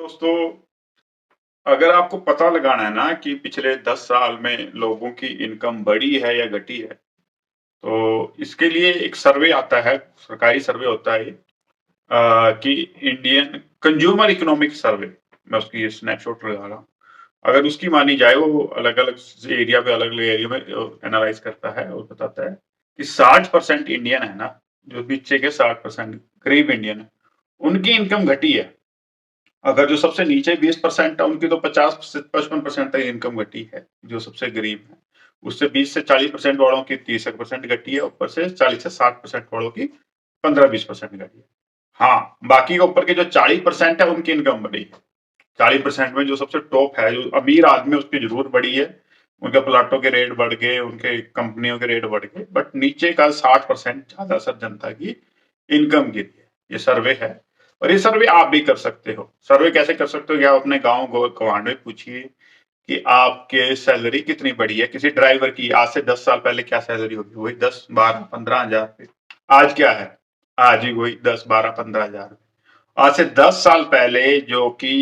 दोस्तों, अगर आपको पता लगाना है ना कि पिछले 10 साल में लोगों की इनकम बढ़ी है या घटी है, तो इसके लिए एक सर्वे आता है, सरकारी सर्वे होता है ये कि इंडियन कंज्यूमर इकोनॉमिक सर्वे। मैं उसकी स्नैपशॉट लगा रहा हूँ। अगर उसकी मानी जाए, वो अलग-अलग एरिया पे अलग-अलग एरिया में एनालाइज़ करता है और बताता है कि 60% इंडियन है ना, जो नीचे के 60% गरीब इंडियन है, उनकी इनकम घटी है। अगर जो सबसे नीचे 20% है उनकी तो 50 से 55% तक इनकम घटी है, जो सबसे गरीब है। उससे 20 से 40% वालों की 30% घटी है, ऊपर से 40 से 60% वालों की 15-20% घटी है। हाँ, बाकी के ऊपर के जो 40% है उनकी इनकम बढ़ी है। 40% में जो सबसे टॉप है, जो अमीर आदमी है उसकी जरूर बढ़ी है। उनके प्लाटों के रेट बढ़ गए, उनके कंपनियों के रेट बढ़ गए, बट नीचे का 60% ज्यादातर जनता की इनकम गिरी है। ये सर्वे है और ये सर्वे आप भी कर सकते हो। सर्वे कैसे कर सकते हो कि आप अपने गांव गवांड में पूछिए कि आपके सैलरी कितनी बढ़ी है। किसी ड्राइवर की आज से 10 साल पहले क्या सैलरी होगी, वही 10, 12, 15 हजार। आज क्या है, आज ही वही 10, 12, 15 हजार। आज से 10 साल पहले जो कि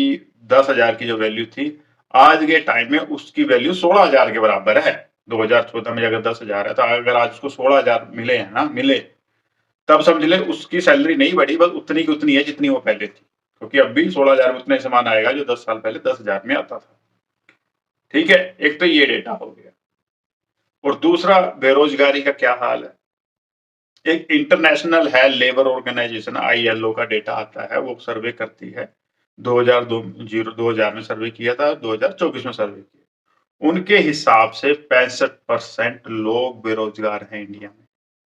10 हजार की जो वैल्यू थी, आज के टाइम में उसकी वैल्यू 16 हजार के बराबर है। 2014 में अगर 10 हजार है, तो अगर आज उसको 16 हजार मिले हैं ना, मिले, तब समझ ले उसकी सैलरी नहीं बढ़ी, बस उतनी की उतनी है जितनी वो पहले थी। क्योंकि अब भी 16 हजार में उतने सामान आएगा जो 10 साल पहले 10 हजार में आता था। ठीक है, एक तो ये डेटा हो गया। और दूसरा, बेरोजगारी का क्या हाल है। एक इंटरनेशनल है लेबर ऑर्गेनाइजेशन ILO का डेटा आता है, वो सर्वे करती है। 2000 में सर्वे किया था, 2024 में सर्वे किया। उनके हिसाब से 65% लोग बेरोजगार हैं इंडिया में।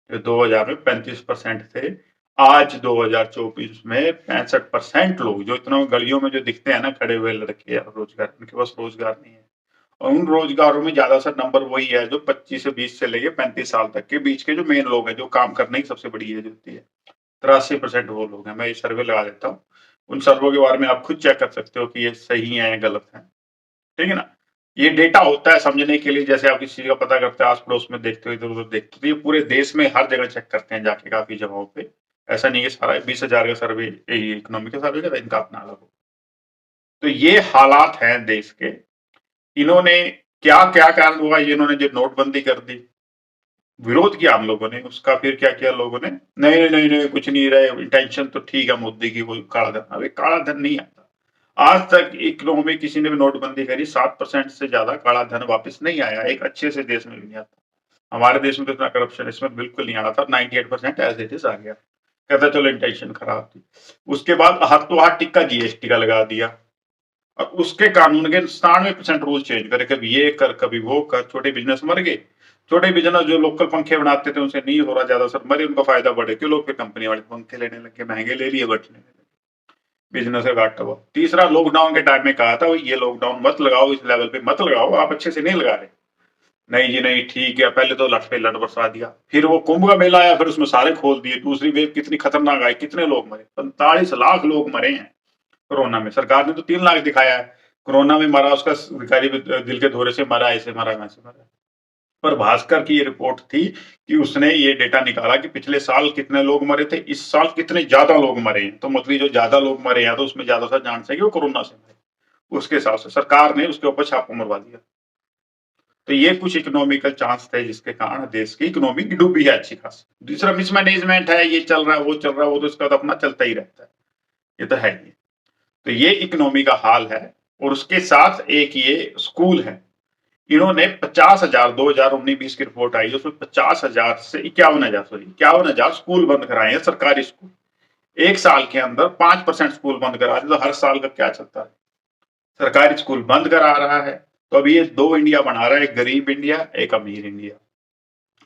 जो 2000 में 35% थे, आज 2024 में 65% लोग, जो इतना गलियों में जो दिखते हैं ना खड़े हुए लड़के, रोजगार, उनके पास रोजगार नहीं है। और उन रोजगारों में ज्यादातर नंबर वही है जो 25 से 20 से लेके 35 साल तक के बीच के जो मेन लोग हैं, जो काम करने की सबसे बड़ी एज होती है। 83% वो लोग हैं। मैं ये सर्वे लगा देता हूँ। उन सर्वे के बारे में आप खुद चेक कर सकते हो कि ये सही है या गलत है। ठीक है ना। ये डेटा होता है समझने के लिए, जैसे आप किसी चीज का पता करते हैं, आस पड़ोस में देखते हो, इधर उधर देखते हो, तो ये पूरे देश में हर जगह चेक करते हैं जाके, काफी जगहों पे। ऐसा नहीं है सारा 20 हजार का सर्वे इकोनॉमी का सर्वे का इनका अपना अलग हो। तो ये हालात हैं देश के। इन्होंने क्या क्या कारण हुआ, ये इन्होंने जो नोटबंदी कर दी, विरोध किया हम लोगों ने उसका। फिर क्या किया लोगों ने, नहीं नहीं नहीं नहीं कुछ नहीं रहे, इंटेंशन तो ठीक है मोदी की, वो काला धन। अबे काला धन नहीं आता। आज तक इकोनॉमी किसी ने भी नोटबंदी करी, 7% से ज्यादा काला धन वापस नहीं आया, एक अच्छे से देश में भी नहीं आता। हमारे देश में तो इतना करप्शन इसमें बिल्कुल नहीं आ रहा था। 98% एज इट इज आ गया। कहता चलो इंटेंशन खराब थी। उसके बाद हाथों हाथ टिक्का GST का लगा दिया। और उसके कानून के 97% रूल चेंज करे, कभी ये कर कभी वो कर। छोटे बिजनेस मर गए। छोटे बिजनेस जो लोकल पंखे बनाते थे उनसे नहीं हो रहा ज्यादा सर, मरे, उनका फायदा बढ़े, क्यों लोग फिर कंपनी वाले पंखे लेने लगे, महंगे ले लिए, बटने लगे, बिजनेस का घाटा हुआ। तीसरा, लॉकडाउन के टाइम में कहा था ये लॉकडाउन मत लगाओ, इस लेवल पे मत लगाओ, आप अच्छे से नहीं लगा रहे। नहीं जी नहीं, ठीक है, पहले तो लट पे लट बरसा दिया, फिर वो कुंभ का मेला आया, फिर उसमें सारे खोल दिए। दूसरी वेव कितनी खतरनाक आई, कितने लोग मरे, 45 लाख लोग मरे हैं कोरोना में। सरकार ने तो 3 लाख दिखाया है। कोरोना में मरा उसका भिखारी दिल के दौरे से मरा, ऐसे मरा, वैसे मरा। पर भास्कर की ये रिपोर्ट थी कि उसने ये डेटा निकाला कि पिछले साल कितने लोग मरे थे, इस साल कितने ज्यादा लोग मरे हैं। तो मतलब जो ज्यादा लोग मरे हैं, तो उसमें ज्यादा सा चांस है कि वो कोरोना से मरे। उसके हिसाब से सरकार ने उसके ऊपर छापा मरवा दिया। तो ये कुछ इकोनॉमिकल चांस थे जिसके कारण देश की इकोनॉमी डूबी है अच्छी खासी। दूसरा, मिसमैनेजमेंट है, ये चल रहा है, वो चल रहा है, वो तो इसका तो अपना चलता ही रहता है। ये तो है ही। तो ये इकोनॉमी का हाल है। और उसके साथ एक ये स्कूल है। इन्होंने 50 हजार, 2019-20 की रिपोर्ट आई, उसमें 50 हजार से 51 हजार, सॉरी 51 हजार स्कूल बंद कराए हैं, सरकारी स्कूल। एक साल के अंदर 5% स्कूल बंद करा दिए, तो हर साल का क्या चलता है। सरकारी स्कूल बंद करा रहा है। तो अभी ये दो इंडिया बना रहा है, एक गरीब इंडिया, एक अमीर इंडिया।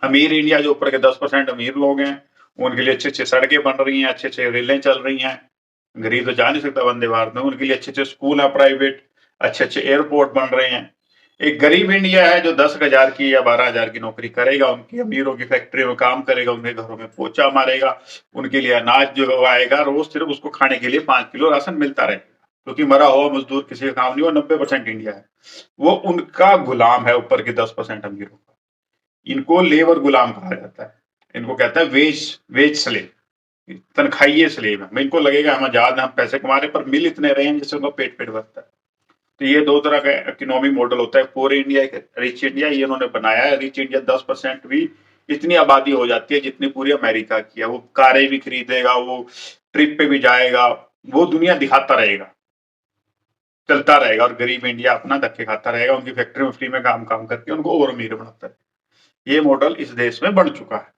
अमीर इंडिया जो ऊपर के 10% अमीर लोग हैं, उनके लिए अच्छी अच्छी सड़कें बन रही हैं, अच्छे अच्छे रेलें चल रही हैं। गरीब तो जा नहीं सकता वंदे भारत में, उनके लिए अच्छे अच्छे स्कूल है प्राइवेट, अच्छे अच्छे एयरपोर्ट बन रहे हैं। एक गरीब इंडिया है जो 10 हजार की या 12 हजार की नौकरी करेगा, उनकी अमीरों की फैक्ट्री में काम करेगा, उनके घरों में पोछा मारेगा, उनके लिए अनाज जो आएगा रोज सिर्फ उसको खाने के लिए 5 किलो राशन मिलता रहेगा। क्योंकि मरा हुआ मजदूर किसी का काम नहीं हुआ। 90% इंडिया है वो उनका गुलाम है, ऊपर के 10% अमीरों का। इनको लेबर गुलाम कहा जाता है। इनको कहता है वेज वेज स्लेव। तनख्वाही स्लेव है। इनको लगेगा हम आजाद हैं, हम पैसे कमा रहे हैं, पर मिल इतने रहे हैं जिससे उनको पेट भरता है। तो ये दो तरह का इकोनॉमिक मॉडल होता है, पुअर इंडिया, एक रिच इंडिया। ये उन्होंने बनाया है। रिच इंडिया 10% भी इतनी आबादी हो जाती है जितनी पूरी अमेरिका की है। वो कारें भी खरीदेगा, वो ट्रिप पे भी जाएगा, वो दुनिया दिखाता रहेगा, चलता रहेगा, और गरीब इंडिया अपना धक्के खाता रहेगा, उनकी फैक्ट्री में फ्री में काम करके उनको और अमीर बनाता है। ये मॉडल इस देश में बन चुका है।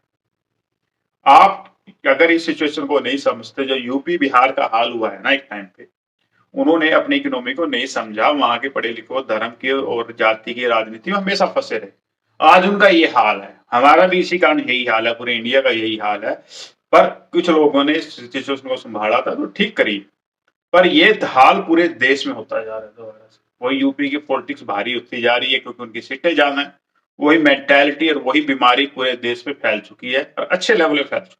आप अगर इस सिचुएशन को नहीं समझते, जो यूपी बिहार का हाल हुआ है ना एक टाइम पे, उन्होंने अपनी इकोनॉमी को नहीं समझा, वहां के पढ़े लिखे धर्म की और जाति की राजनीति में हमेशा फंसे रहे। आज उनका ये हाल है, हमारा भी इसी कारण यही हाल है, पूरे इंडिया का यही हाल है। पर कुछ लोगों ने इस सिचुएशन को संभाला था तो ठीक करी, पर ये हाल पूरे देश में होता जा रहा है दोबारा से। वही यूपी की पॉलिटिक्स भारी होती जा रही है क्योंकि उनकी सीटें ज्यादा है। वही मेंटेलिटी और वही बीमारी पूरे देश में फैल चुकी है, और अच्छे लेवल पे फैल चुकी है।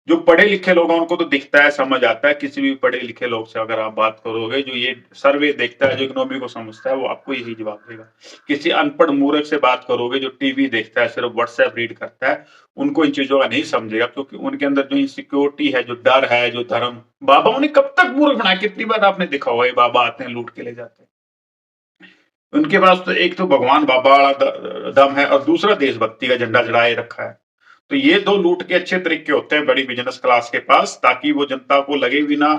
जो पढ़े लिखे लोग हैं उनको तो दिखता है, समझ आता है। किसी भी पढ़े लिखे लोग से अगर आप बात करोगे, जो ये सर्वे देखता है, जो इकोनॉमी को समझता है, वो आपको यही जवाब देगा। किसी अनपढ़ मूर्ख से बात करोगे जो टीवी देखता है, सिर्फ व्हाट्सएप रीड करता है, उनको इन चीजों का नहीं समझेगा, क्योंकि उनके अंदर जो इनसिक्योरिटी है, जो डर है, जो धर्म, बाबा उन्हें कब तक मूर्ख बनाया। कितनी बार आपने देखा होगा, ये बाबा आते हैं लूट के ले जाते हैं। उनके पास तो एक तो भगवान बाबा वाला दम है, और दूसरा देशभक्ति का झंडा चढ़ाए रखा है। तो ये दो लूट के अच्छे तरीके होते हैं बड़ी बिजनेस क्लास के पास, ताकि वो जनता को लगे भी ना,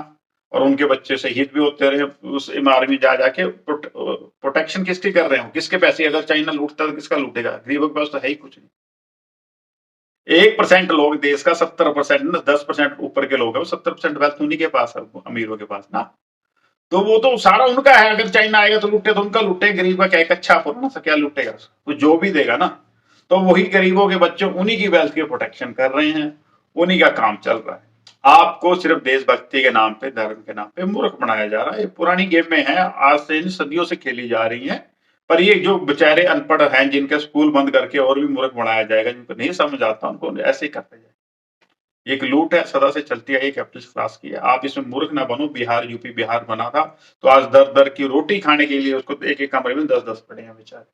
और उनके बच्चे शहीद भी होते रहे उस आर्मी जा जाके। प्रोटेक्शन किसकी कर रहे हो, किसके पैसे? अगर चाइना लूटता तो किसका लूटेगा? गरीबों के पास तो है ही कुछ नहीं। 1% लोग देश का, 70%, 10% ऊपर के लोग हैं, वो 70% वेल्थ उन्हीं के पास है, अमीरों के पास ना। तो वो तो सारा उनका है। अगर चाइना आएगा तो लूटे, तो उनका लूटे। गरीब का क्या, एक अच्छा पुराना सा क्या लूटेगा? तो जो भी देगा ना, तो वही गरीबों के बच्चे उन्हीं की वेल्थ की प्रोटेक्शन कर रहे हैं, उन्हीं का काम चल रहा है। आपको सिर्फ देशभक्ति के नाम पे, धर्म के नाम पे मूर्ख बनाया जा रहा है। ये पुरानी गेम में है, आज से इन सदियों से खेली जा रही है। पर ये जो बेचारे अनपढ़ हैं, जिनके स्कूल बंद करके और भी मूर्ख बनाया जाएगा, जिनको नहीं समझ आता, उनको ऐसे ही करते जाएगा। एक लूट है, सदा से चलती आई, कैपिटलिस्ट क्लास की है। आप इसमें मूर्ख ना बनो। बिहार, यूपी बिहार बना था तो आज दर दर की रोटी खाने के लिए उसको एक एक कमरे में 10-10 पड़े हैं बेचारे।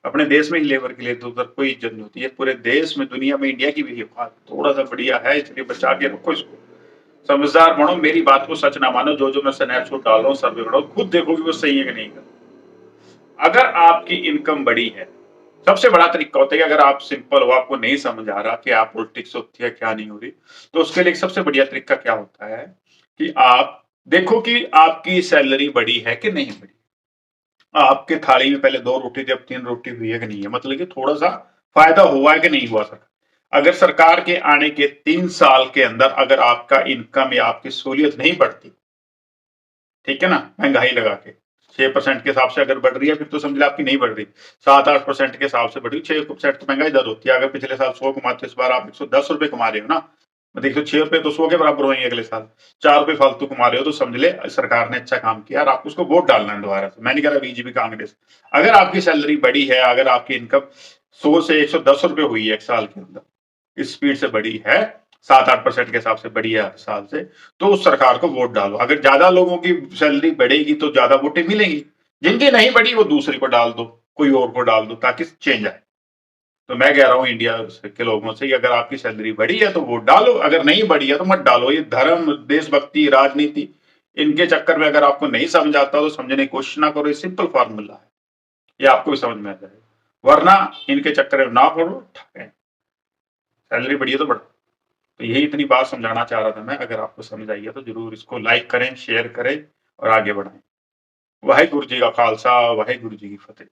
अपने देश में ही लेबर के लिए तो उधर कोई इज्जत नहीं होती है। पूरे देश में, दुनिया में इंडिया की भी औकात थोड़ा सा बढ़िया है, इसलिए बचा के रखो इसको। समझदार बनो, मेरी बात को सच ना मानो। जो जो मैं स्नैपशॉट डाल रहा हूँ, सर्वे बढ़ाओ, खुद देखो कि वो सही है कि नहीं। अगर आपकी इनकम बड़ी है, सबसे बड़ा तरीका होता है कि अगर आप सिंपल हो, आपको नहीं समझ आ रहा कि आप पॉलिटिक्स होती है क्या नहीं हो रही, तो उसके लिए सबसे बढ़िया तरीका क्या होता है कि आप देखो कि आपकी सैलरी बड़ी है कि नहीं बड़ी। आपके थाली में पहले 2 रोटी थी, अब 3 रोटी हुई है कि नहीं है, मतलब कि थोड़ा सा फायदा हुआ है कि नहीं हुआ। सर, अगर सरकार के आने के 3 साल के अंदर अगर आपका इनकम या आपकी सहूलियत नहीं बढ़ती, ठीक है ना, महंगाई लगा के 6% के हिसाब से अगर बढ़ रही है, फिर तो समझ ले आपकी नहीं बढ़ रही। 7-8% के हिसाब से बढ़ रही, 6% तो महंगाई दर होती है। अगर पिछले साल 100 कमाते, इस बार आप 110 रुपए कमा रहे हो ना, मतलब 106 रुपए तो 100 के बराबर होंगे अगले साल। 4 रुपए फालतू कमा रहे हो, तो समझ ले सरकार ने अच्छा काम किया, और आपको उसको वोट डालना है दोबारा से। मैं नहीं कह रहा बीजेपी कांग्रेस। अगर आपकी सैलरी बढ़ी है, अगर आपकी इनकम 100 से 110 रुपए हुई है एक साल के अंदर, इस स्पीड से बढ़ी है, 7-8% के हिसाब से बढ़ी है हर साल से, तो उस सरकार को वोट डालो। अगर ज्यादा लोगों की सैलरी बढ़ेगी तो ज्यादा वोटें मिलेंगी। जिनकी नहीं बढ़ी वो दूसरी को डाल दो, कोई और को डाल दो, ताकि चेंज आए। तो मैं कह रहा हूं इंडिया के लोगों से कि अगर आपकी सैलरी बढ़ी है तो वोट डालो, अगर नहीं बढ़ी है तो मत डालो। ये धर्म, देशभक्ति, राजनीति, इनके चक्कर में अगर आपको नहीं समझ आता तो समझने की कोशिश ना करो। ये सिंपल फॉर्मूला है, ये आपको भी समझ में आ जाएगा। वरना इनके चक्कर में ना पड़ो। सैलरी बढ़ी है तो बढ़ो। तो यही इतनी बात समझाना चाह रहा था मैं। अगर आपको समझ आई है तो जरूर इसको लाइक करें, शेयर करें और आगे बढ़ाएं। वाहेगुरु जी का खालसा, वाहेगुरु जी की फतेह।